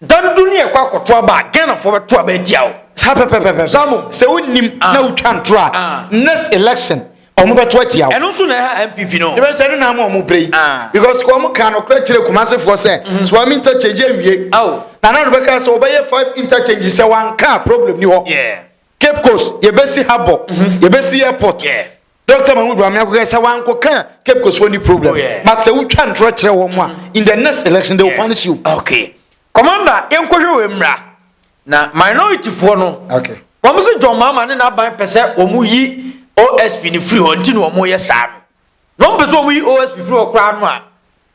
Speaker 4: dan dunia kwa kotoa ba Ghana for beto aba diawo
Speaker 2: sa pepepepe samo se unim na utwantra next election omo beto atiawo
Speaker 4: eno so na ha MPP no
Speaker 2: the rest na ma omo brei because ko omo kan okra kire Kumasi for say so am interchange enwie na na rebeka say obeye 5 interchange say wan ka problem ni ho Cape Coast ye besi harbor ye besi airport Dr. Mahmoud Ibrahim say wan ko kan Cape Coast for any problem but say utwantra kire wo mo in the next election they will punish you.
Speaker 4: Okay. Commander, yenkohwe mra na minority for no.
Speaker 2: Okay.
Speaker 4: Wọ́n say John Mahama ne na ban pese omu yi OSP ni free ho nti no omu ye sa no. No pese omu yi OSP free ho kra no a.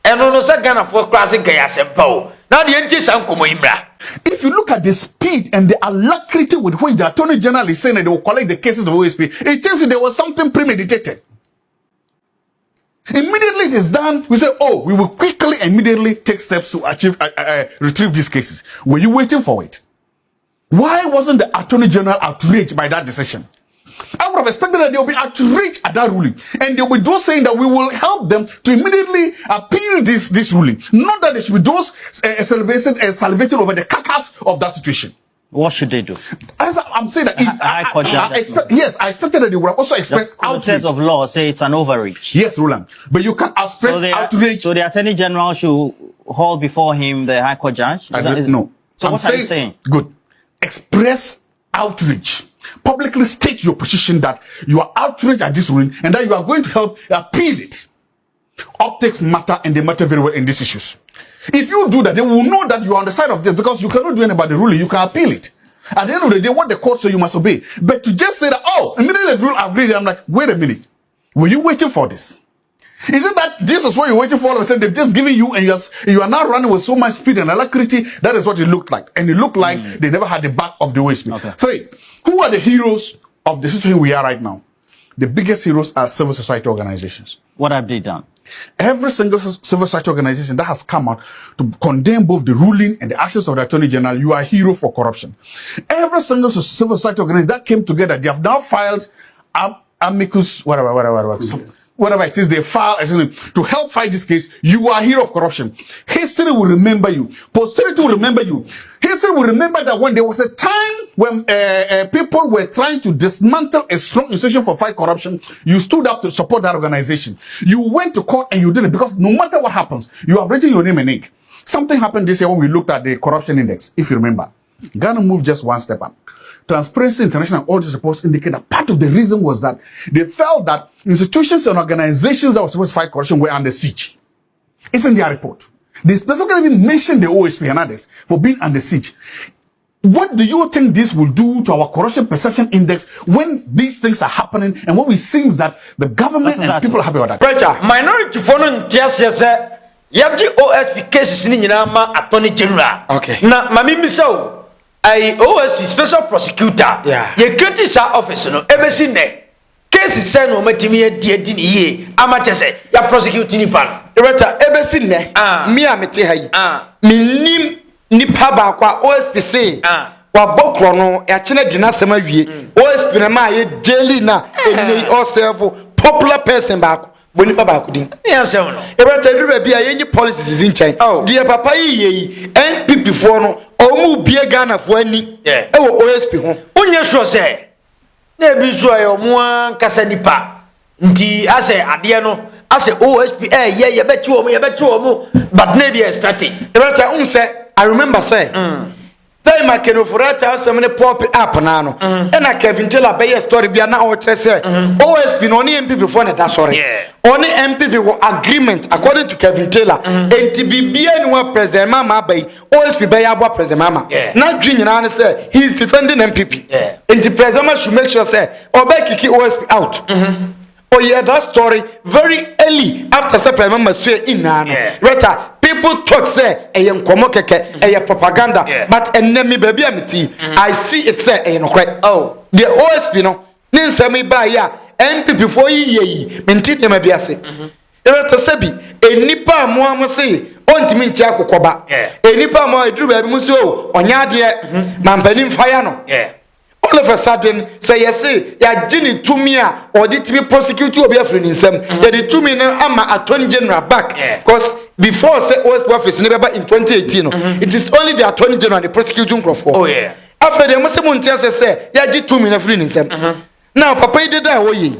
Speaker 4: Eno no say Ghana for kra se nkaya sempa o. Na de enti san komo imra.
Speaker 10: If you look at the speed and the alacrity with which the Attorney General is saying that they will collect the cases of OSP, it tells you there was something premeditated. Immediately it is done, we say, oh, we will quickly, immediately take steps to retrieve these cases. Were you waiting for it? Why wasn't the Attorney General outraged by that decision? I would have expected that they will be outraged at that ruling. And they will be those saying that we will help them to immediately appeal this ruling. Not that they should be those salivating over the carcass of that situation.
Speaker 11: What should they do?
Speaker 10: As I'm saying that if I expected that they would have also expressed outrage.
Speaker 11: The of law say it's an overreach.
Speaker 10: Yes, Roland. But you can express outrage.
Speaker 11: So the Attorney General should hold before him the High Court judge?
Speaker 10: No.
Speaker 11: So what are you saying?
Speaker 10: Good. Express outrage. Publicly state your position that you are outraged at this ruling and that you are going to help appeal it. Optics matter and they matter very well in these issues. If you do that, they will know that you are on the side of this because you cannot do anything about the ruling. You can appeal it. At the end of the day, what the court says you must obey. But to just say that, immediately the rule I've agreed, I'm like, wait a minute. Were you waiting for this? Is it that this is what you're waiting for all of a sudden? They've just given you and you are now running with so much speed and alacrity. That is what it looked like. And it looked like they never had the back of the OSP. Okay. 3, who are the heroes of the situation we are right now? The biggest heroes are civil society organizations.
Speaker 11: What have they done?
Speaker 10: Every single civil society organization that has come out to condemn both the ruling and the actions of the Attorney General, you are a hero for corruption. Every single civil society organization that came together, they have now filed amicus, whatever it is, they file to help fight this case. You are a hero of corruption. History will remember you. Posterity will remember you. History will remember that when there was a time when people were trying to dismantle a strong institution for fight corruption, you stood up to support that organization. You went to court and you did it because no matter what happens, you have written your name in ink. Something happened this year when we looked at the corruption index, if you remember. Ghana moved just one step up. Transparency International and all these reports indicate that part of the reason was that they felt that institutions and organizations that were supposed to fight corruption were under siege. It's in their report. They specifically even mentioned the OSP and others for being under siege. What do you think this will do to our corruption perception index when these things are happening and when we see that the government and people are happy about that?
Speaker 4: Preacher, minority phone just say yaji OSP cases ni nyina ma Attorney General.
Speaker 2: Okay.
Speaker 4: Na mami misao I OSP special prosecutor.
Speaker 2: Yeah.
Speaker 4: Ye create sa office no ebesi ne. Cases say no matimi edi ni ye. Amache say ya prosecute ni pan.
Speaker 2: Director ebesi ne. Me amete hayi. Minim nipa ba kwa OSP say. Wa bokro no ya chene dina sema wie. OSP na ma ye daily na eni ourselves popular person ba boni baba akudin
Speaker 4: yes no
Speaker 2: ebata dure bia yenyi policies is in chain die papa yi NPP fo no omu bie Ghana fo ani e wo OSP ho
Speaker 4: onye sure say na bi so ayo mu an kasa nipa nti ase ade no ase OSP ye beti omu but na bi starting
Speaker 2: ebata unse I remember say time makeno forata some ne pop up na no e na Kevin Taylor be story bia na o kire say OSP no ni MPP fo na da sorry only MPP will agreement according to Kevin Taylor enti bibia ni wa President Mahama bay OSP bay abo President Mahama na dream nyina na say he is defending MPP enti President Mahama should make sure say obey kiki OSP out oh yeah, that story very early after President Mahama say in na no reta people talk say eyen komo keke eye propaganda but enemy baby amiti I see it say eyen okwe the OSP no nin sami ba ya MPP for yi menti dem biase reta sabi enipa amoa say ontimi nchi akokoba enipa amoa eduru ba bi mu so onya de mampani mfaya no all of a sudden say yes ya gini tumi a audit me prosecute obi afri nsem ya the tumi no ama Attorney General back because before say OSP office ne beba in 2018 no it is only the Attorney General the prosecuting crowd after dem say monti say ya gi tumi na afri nsem now papa yi deda wo yi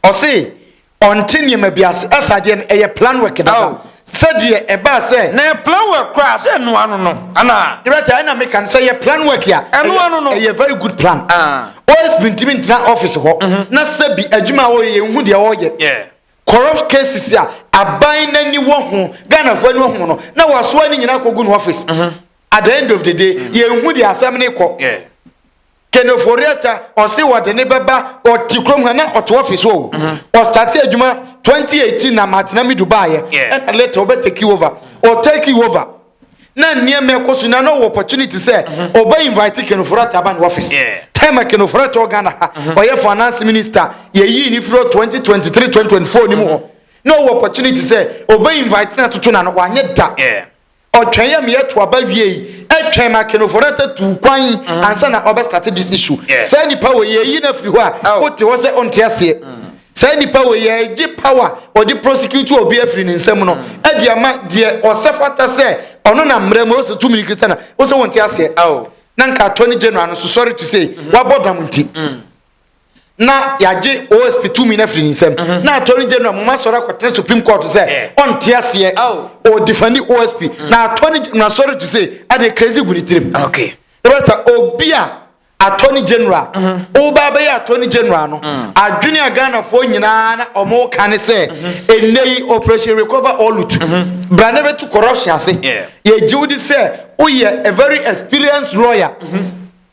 Speaker 2: o say ontinye mabiase asade no eye plan work da said ye eba say
Speaker 4: na plan work crash say no anu no ana
Speaker 2: director na make can say ye plan work ya
Speaker 4: anu anu no
Speaker 2: a very good plan always been team in office ho na sabi adwuma wo ye hu de wo ye corrupt cases ya aban na ni wo ho Ghana fo ni wo ho no na waso ani nyina kogu no office at the end of the day ye hu de asem ne ko Keno Foriata or say what the neighbor or Tikrom Hana or to office o start adwuma 2018 na Martinami Dubai and later over take you over or take you over na near me kosu na no opportunity say obey invite Keno Foriata ban office time Keno Foriata Ghana or your finance minister ye yi ni fro 2023 2024 ni mo no opportunity say obey invite na tutu na no wanye da or twanya me to aba wie etwe makeno for that to kwan ansa na obe start this issue say nipa we yi na firi ho a o te wo say on te ase say nipa we ye gi power or the prosecutor obi afiri ni nsam no e dia ma de osefata say ono na mrem o so 2 minutes na o so won te ase na nka attorney general no so sorry to say wa bodam nti na yaje OSP 2 minutes afiri ni nsam na attorney general mo ma sora kwatena Supreme Court say on te ase o defend OSP na attorney general sorry to say ade crazy gunitirim
Speaker 4: okay
Speaker 2: Roberta obia attorney general oba be attorney general no adwene agana fo nyina na omo kan se enei operation recover all loot brane be to corruption ase ye jiwdi se oye a very experienced lawyer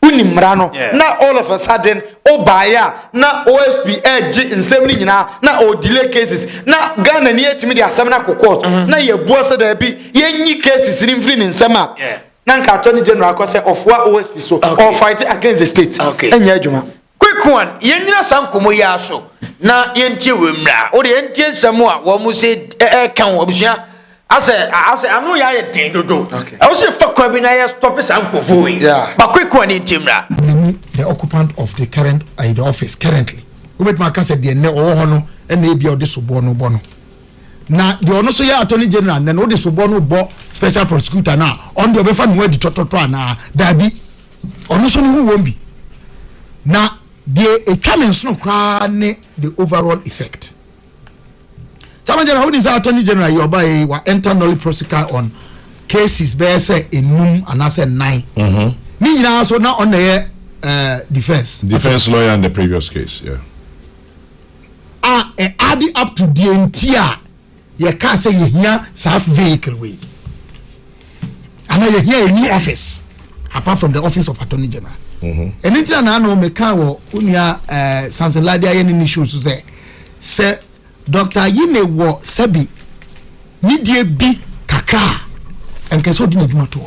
Speaker 2: unimra no na all of a sudden obaya na OSP age nsem ni nyina na o delay cases na Ghana ni etimi di asem na court na ye buo se da bi ye nyi cases ni mfiri ni nsem a nanka attorney general ko say of wa OSP so or fight against the state enya adwuma
Speaker 4: quick one yenyina sankomo ya so na yentie wemra o de yentie nsem a wo mu se kan obusua ase anu ya ye den dodo o se fa kwa bi na ya stop sankofo we but quick one yentimra
Speaker 12: the occupant of the current the office currently we ma kan say de ne o ho no na e bia o de sobo no bo no na the ono so ya attorney general na no de sobo no bo special prosecutor na on the obefa no adi tototo na dabi ono so no wo bi na the economics no kra ne the overall effect Chairman General who is attorney general you buy wa enter null prosecutor on cases be say enum and say 9 ni nyina so na on the defense
Speaker 13: lawyer in the previous case
Speaker 12: adding up to the entire you can't say you hear self vehicle way and you hear a new office apart from the office of attorney general and then I know me can wo unia Samson Ladi any issues say Dr. Yine wo sebi ni die bi kakra and can so di na to.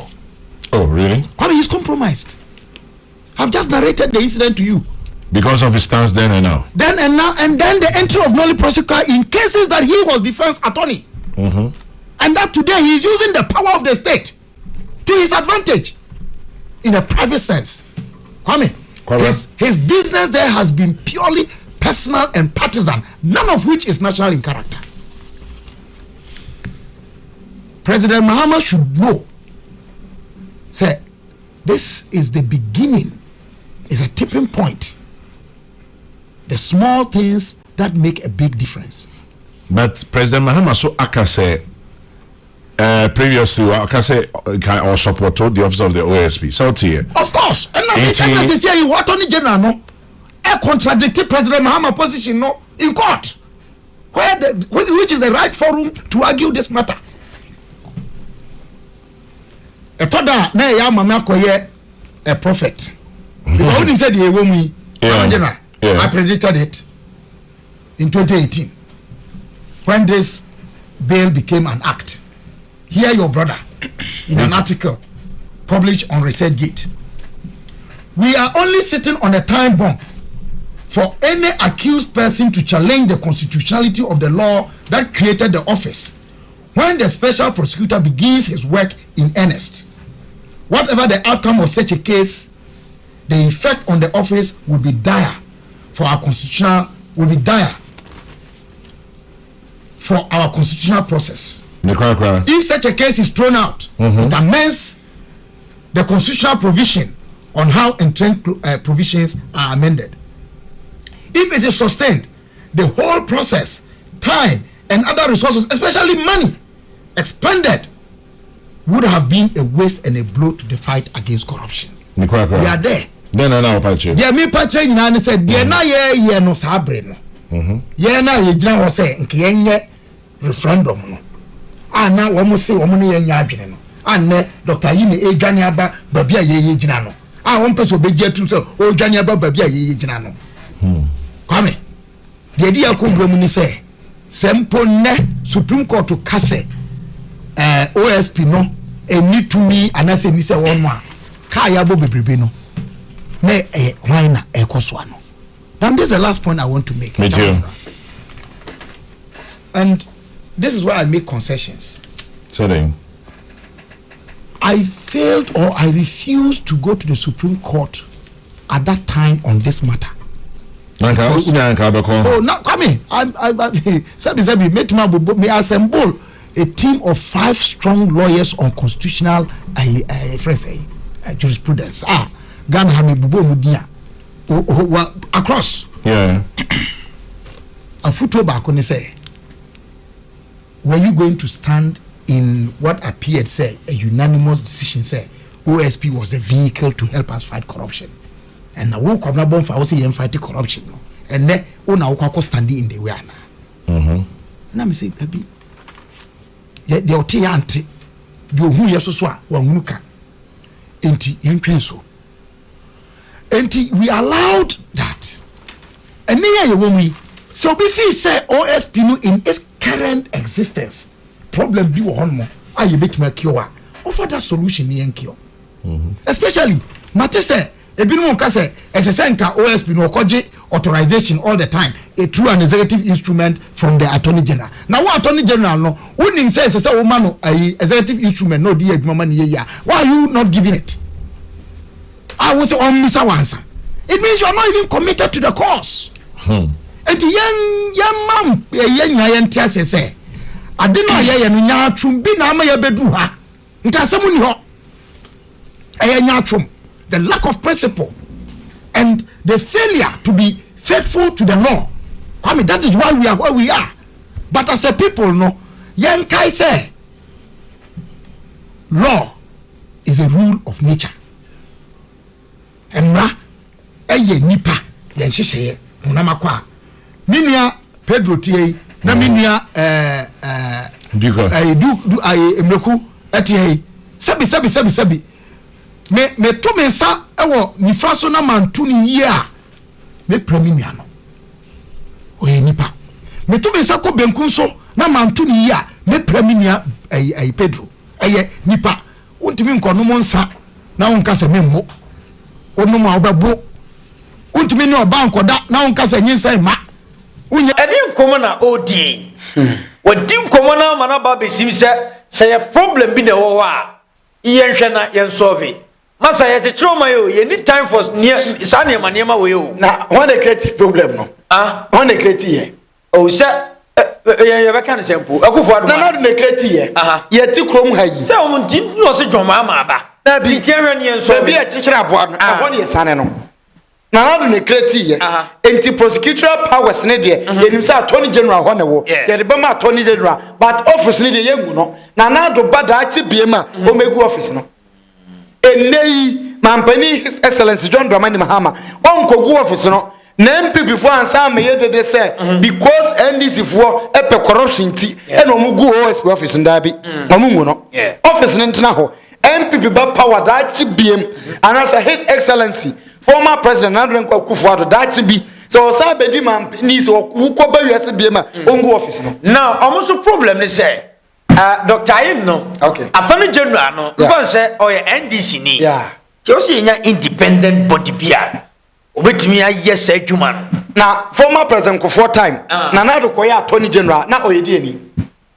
Speaker 13: Oh really?
Speaker 12: Kwame he's compromised. I've just narrated the incident to you.
Speaker 13: Because of his stance then and now.
Speaker 12: Then and now, and then the entry of Nolly prosecutor in cases that he was defense attorney. And that today he is using the power of the state to his advantage in a private sense. Kwame, his business there has been purely personal and partisan, none of which is national in character. President Mahama should know, say, this is the beginning, is a tipping point. The small things that make a big difference.
Speaker 13: But President Mahama so aka say previously aka say or support the office of the OSP. So here.
Speaker 12: Of course. And now the say you attorney general no contradicted President Mahama position no in court. Which is the right forum to argue this matter. A toda na ya mama koye a prophet. Because who said the woman general. I predicted it in 2018 when this bill became an act. Hear your brother in an article published on ResearchGate. We are only sitting on a time bomb for any accused person to challenge the constitutionality of the law that created the office when the special prosecutor begins his work in earnest. Whatever the outcome of such a case, the effect on the office will be dire for our constitutional process. If such a case is thrown out, it amends the constitutional provision on how entrenched provisions are amended. If it is sustained, the whole process, time, and other resources, especially money, expended, would have been a waste and a blow to the fight against corruption. We are there.
Speaker 13: Then now pache.
Speaker 12: Yeah, me pache nyina ne said, "Ye na ye no sabre no." Ye na ye gyina ho say nke ye nye referendum no. Ana wo mo say wo mo ne ye nya adwene no. Anne Dr. Yine edwane aba babia ye gyina no. Wo mpeso begye tum say o dwane aba babia ye gyina no. Kwame. De di akogro mu ni say sempo ne Supreme Court to kase OSP no eni tumi anase ni say won a ka ya bo bebrebe no. Now this is the last point I want to make.
Speaker 13: Me too.
Speaker 12: And this is where I make concessions.
Speaker 13: So then,
Speaker 12: I failed or I refused to go to the Supreme Court at that time on this matter. Oh, no, come in. I assemble a team of 5 strong lawyers on constitutional jurisprudence. Ghana Hami Bubo Mudia across.
Speaker 13: Yeah.
Speaker 12: A football back on say, were you going to stand in what appeared, say, a unanimous decision, say, OSP was a vehicle to help us fight corruption? And now we come now for us to fight corruption, and then we now we standing in the way now. And I say, baby, the oti anti, you who you so one muka, enti yenkenso. Enti we allowed that, and then you so if he say OSP in its current existence, problem be one more. Are you bit me cure? Offer that solution ni cure. Especially, Mate say. Ebinu nka say SSNka OSP no koje authorization all the time a true and executive instrument from the Attorney General. Now what Attorney General no unim say say woman no executive instrument no di adwuma ne ya. Why are you not giving it? I will say on Mr. Wansa. It means you are not even committed to the cause. And young mam yen tiase say adeno ye no nya atwum bi na ama ya bedu ha. Nka asemu ni ho. Nya atwum. The lack of principle and the failure to be faithful to the law. I mean, that is why we are where we are. But as a people, no, Yankai say, law is a rule of nature. And na, eye nipa, yanshishe, munamakwa. Minia Pedro tie, na minia Mreku etiye. Sabi. Me to me sa ewo nifra so na mantu ni ye a me premium no oye nipa me to me sa ko benkun so na mantu ni ye a me premium ai Pedro eye nipa untimi nkono mo nsa na wonka se me mmo onu ma obebo untimi ni oba nkoda na wonka se nyinsa ma unya
Speaker 4: edi nkomo na odi wadi nkomo na ma na ba besim se problem bi na wo a yenhwe na yen solve masa ya chichoma yo ye need time for sa ne manema we yo
Speaker 2: na when the creative problem no when the creative here
Speaker 4: o se ye be kan sempo akufo adu
Speaker 2: na the creative here ye ti krom ha yi
Speaker 4: se o mun tin no se dwoma ama ba
Speaker 2: na bi
Speaker 4: kehwe ne enso
Speaker 2: bi e chichira abo no abo ne sane no na the creative here anti prosecutorial powers ne de ye nim say attorney general ho ne wo ye de be ma attorney general but office ne de ye ngu no na do bada achi biema o megu office no enei mampani His Excellency John Dramani Mahama onkogu office no na MP before ansa me yedede say because NDC for epe corruption ti e no mugu OSP office nda bi omungu no office ne ntena ho MP ba power da chi biem anasa His Excellency former President Andrew Akufo-Addo da chi bi so sa bedi mampani so wuko ba wiase biem a ongu office no
Speaker 4: now almost problem ne say Dr. Ayim no.
Speaker 2: Okay.
Speaker 4: Attorney General no. Because say oh NDC ni.
Speaker 2: Yeah.
Speaker 4: Just nya independent body bia. Obetimi ayes adwuma no.
Speaker 2: Na former President Akufo time. Na do koya Attorney General na oyedi ani.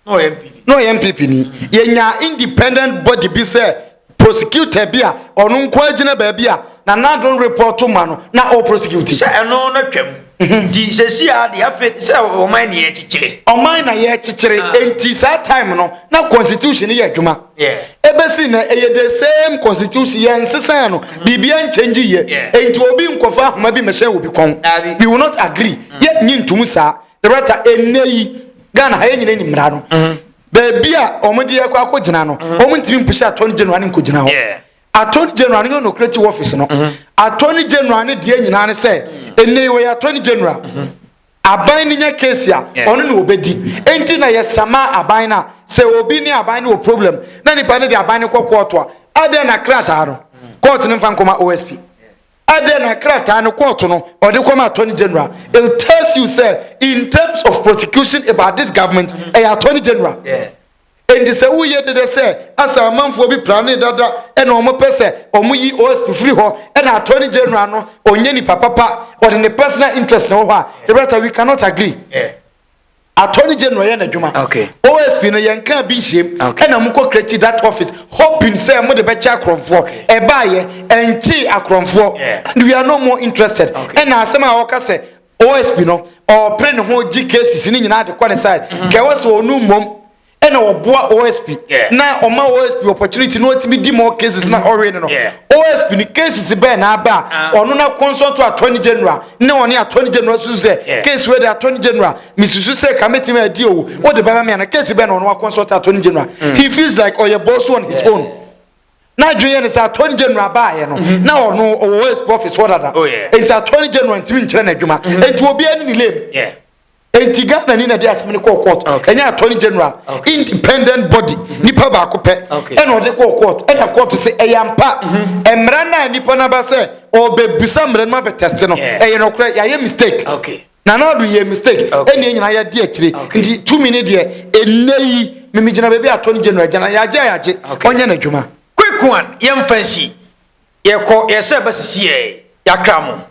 Speaker 4: No MPP.
Speaker 2: No MPP ni. Yenya independent body bi say prosecutor bia onu nko agina ba bia na don report to man na o prosecute.
Speaker 4: Say eno na twam. Di sesi a de afi say o man na ye chichire.
Speaker 2: O man na ye chichire enti sa time no na constitution ye adwuma.
Speaker 4: Yeah.
Speaker 2: Ebesi na eye the same constitution ye nsesa no bibia change ye. Enti obi nkofa homa bi mehye obi kon. We will not agree. Ye nyintum sa. The writer enei Ghana ha ye nyina ni mra no. Baby a omudi ye kwa akogina no. Omuntimi mpusha Attorney General ni nkogina ho.
Speaker 4: Yeah.
Speaker 2: Attorney General ni no creative office no. Attorney General ni de nyina ne say enei we Attorney General. Aban ni nya case a ono na obedi. Enti na yesama aban na say obi ni aban ni o problem. Na nipa ne de aban ni kokooto a ade na krata no. Court ni mfa nkoma OSP. Ade na krata no court no ode koma Attorney General. It tells you say in terms of prosecution about this government Attorney General.
Speaker 4: Yeah.
Speaker 2: And the say we yet they say as a man for be planning dada and omo pese omo yi OSP free ho and Attorney General no onye ni papa or in the personal interest no ho the brother we cannot agree.
Speaker 4: Yeah.
Speaker 2: attorney general yen adwuma
Speaker 4: okay
Speaker 2: OSP no yen kan bi hiem e na mko create that office hoping say mo de be cha akromfo e ba ye enchi akromfo and we are no more interested e na asema a woka say OSP no or pray no ho gi cases ni nyina de kwa ne side ke wo so onu mom e na oboa OSP na o ma OSP opportunity no timi di more cases na already no OSP ni cases be na aba onu na consult to attorney general na oni attorney general so say case where the attorney general Mrs. say committee me di o de ba me na case be na onu consult attorney general he feels like your boss on his own na dweye ne say attorney general ba ye no na onu OSP office order da enti attorney general ntimi nkyere na adwuma enti obi ani ni lem enti Ghana ni na dey asem ko court enya attorney general independent body nipa ba ko pe ena ode ko court ena court say eyampa emra na nipa na ba say obebisa mra na be test no eye no kra ya mistake na do ye mistake eni nyina ya di akire nti 2 minutes de eneyi mimi gina be attorney general gina ya je onye na dwuma
Speaker 4: quick one yem fancy ye ko ye se basisi ye ya kramo